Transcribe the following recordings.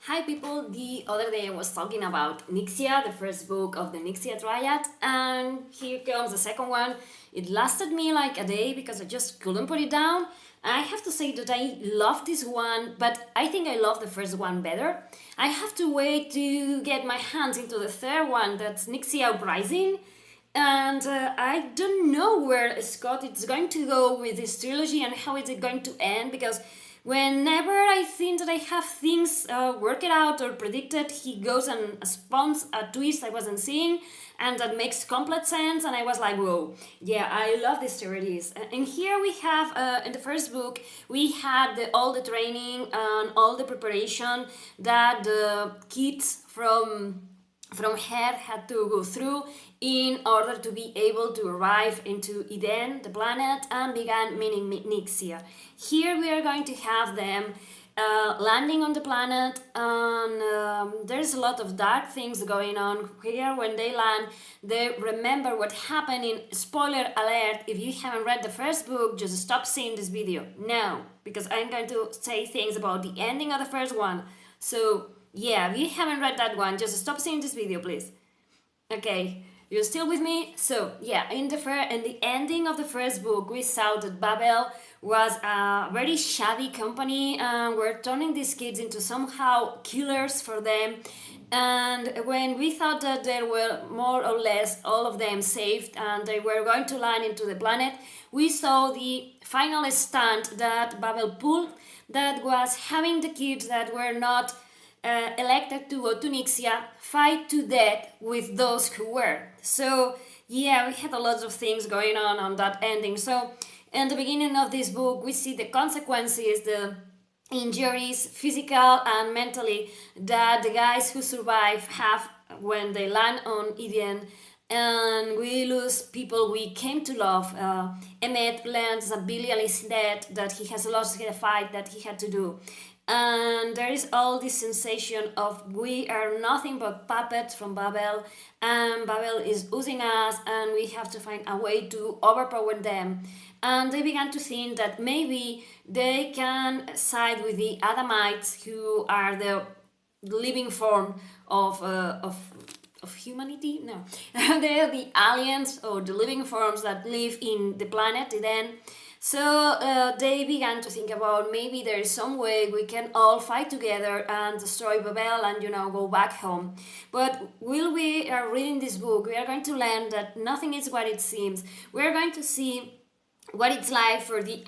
Hi people, the other day I was talking about Nyxia, the first book of the Nyxia triad, and here comes the second one. It lasted me like a day because I just couldn't put it down. I have to say that I love this one, but I think I love the first one better. I have to wait to get my hands into the third one, that's Nyxia Uprising. And I don't know where Scott is going to go with this trilogy and how is it going to end, because whenever I think that I have things worked out or predicted, he goes and spawns a twist I wasn't seeing, and that makes complete sense. And I was like, whoa, yeah, I love these series. And here we have, in the first book, we had all the training and all the preparation that the kids from her had to go through in order to be able to arrive into Eden, the planet, and begin meeting Nyxia. Here we are going to have them landing on the planet, and there's a lot of dark things going on here. When they land, they remember what happened in spoiler alert. If you haven't read the first book, just stop seeing this video now, because I'm going to say things about the ending of the first one. So yeah, if you haven't read that one, just stop seeing this video, please. Okay, you're still with me? So yeah, in the ending of the first book, we saw that Babel was a very shabby company, and we're turning these kids into somehow killers for them. And when we thought that there were more or less all of them saved and they were going to land into the planet, we saw the final stunt that Babel pulled, that was having the kids that were not elected to go to Nyxia fight to death with those who were. So yeah, we had a lot of things going on that ending. So in the beginning of this book, we see the consequences, the injuries, physical and mentally, that the guys who survive have when they land on Eden. And we lose people we came to love. Emmett learns that Billion is dead, that he has lost the fight that he had to do. And there is all this sensation of we are nothing but puppets from Babel, and Babel is using us, and we have to find a way to overpower them. And they began to think that maybe they can side with the Adamites, who are the living form of humanity. No, they are the aliens or the living forms that live in the planet Eden. So they began to think about maybe there is some way we can all fight together and destroy Babel and go back home. But while we are reading this book, we are going to learn that nothing is what it seems. We are going to see what it's like for the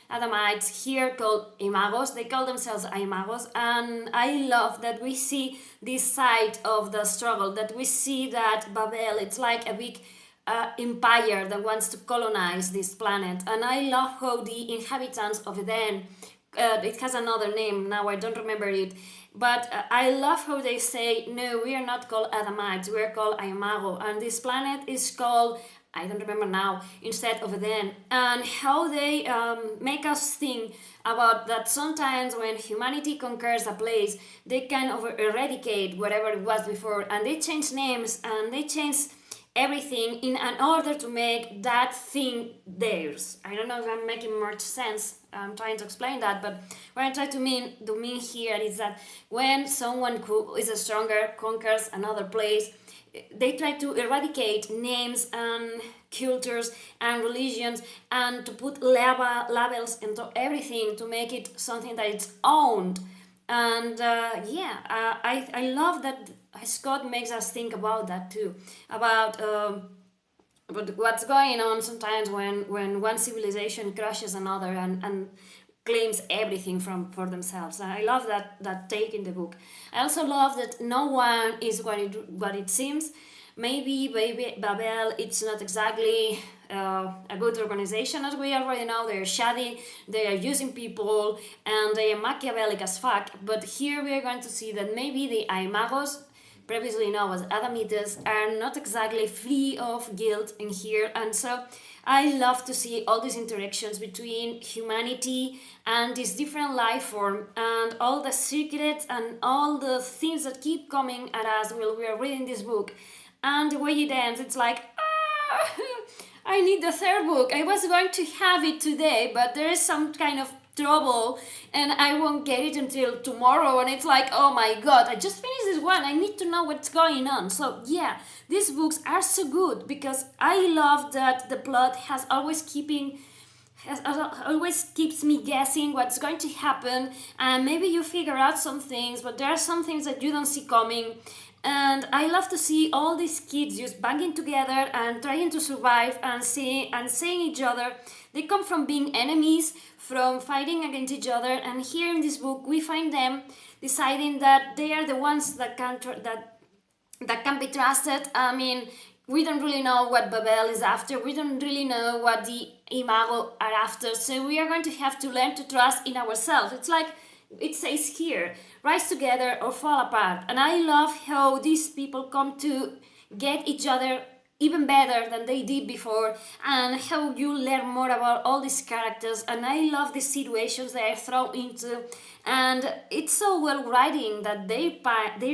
Adamites, here called Imagos. They call themselves Imagos, and I love that we see this side of the struggle, that we see that Babel, it's like a big empire that wants to colonize this planet. And I love how the inhabitants of Eden, it has another name, now I don't remember it, but I love how they say, no, we are not called Adamites, we are called Imago, and this planet is called, I don't remember now, instead of Eden. And how they make us think about that sometimes when humanity conquers a place, they can eradicate whatever it was before, and they change names and they change everything in an order to make that thing theirs. I don't know if I'm making much sense. I'm trying to explain that, but what I try to mean here is that when someone who is stronger conquers another place, they try to eradicate names and cultures and religions and to put labels into everything to make it something that it's owned. And I love that Scott makes us think about that too, about what's going on sometimes when one civilization crushes another and claims everything for themselves. I love that take in the book. I also love that no one is what it seems. Maybe Babel, it's not exactly a good organization, as we already know. They're shady, they are using people, and they are Machiavellic as fuck. But here we are going to see that maybe the Imagos, previously known as Adamites, are not exactly free of guilt in here. And so I love to see all these interactions between humanity and this different life form, and all the secrets and all the things that keep coming at us while we are reading this book. And the way it ends, it's like, I need the third book. I was going to have it today, but there is some kind of trouble and I won't get it until tomorrow, and it's like, oh my god, I just finished this one, I need to know what's going on. So yeah, these books are so good because I love that the plot always keeps me guessing what's going to happen, and maybe you figure out some things, but there are some things that you don't see coming. And I love to see all these kids just banging together and trying to survive and saying each other. They come from being enemies, from fighting against each other, and here in this book we find them deciding that they are the ones that can be trusted. I mean, we don't really know what Babel is after. We don't really know what the Imago are after. So we are going to have to learn to trust in ourselves. It's like it says here, rise together or fall apart. And I love how these people come to get each other even better than they did before, and how you learn more about all these characters. And I love the situations they are thrown into, and it's so well writing that their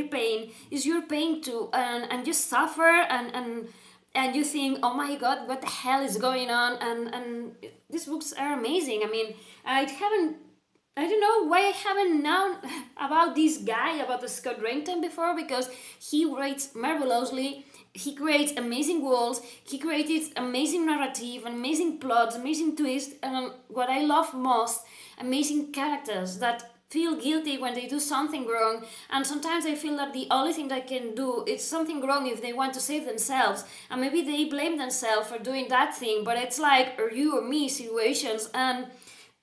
pain is your pain too, and you suffer, and you think, oh my god, what the hell is going on. And these books are amazing. I mean, I don't know why I haven't known about this guy, about the Scott Reintgen before, because he writes marvelously. He creates amazing worlds, he creates amazing narrative, amazing plots, amazing twists, and what I love most, amazing characters that feel guilty when they do something wrong. And sometimes I feel that the only thing they can do is something wrong if they want to save themselves, and maybe they blame themselves for doing that thing, but it's like or you or me situations, and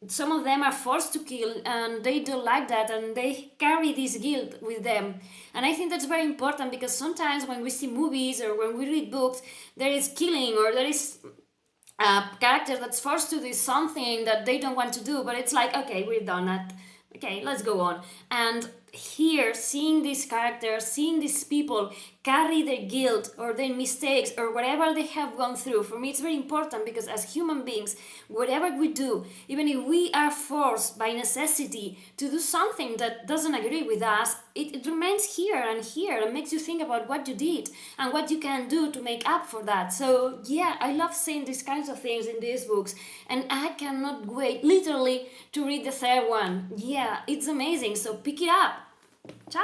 some of them are forced to kill and they don't like that, and they carry this guilt with them. And I think that's very important, because sometimes when we see movies or when we read books, there is killing or there is a character that's forced to do something that they don't want to do, but it's like, okay, we're done at, okay, let's go on. And here, seeing these characters, seeing these people carry their guilt or their mistakes or whatever they have gone through, for me it's very important, because as human beings, whatever we do, even if we are forced by necessity to do something that doesn't agree with us, it remains here and makes you think about what you did and what you can do to make up for that. So yeah, I love seeing these kinds of things in these books, and I cannot wait literally to read the third one. Yeah, it's amazing, so pick it up. Ciao!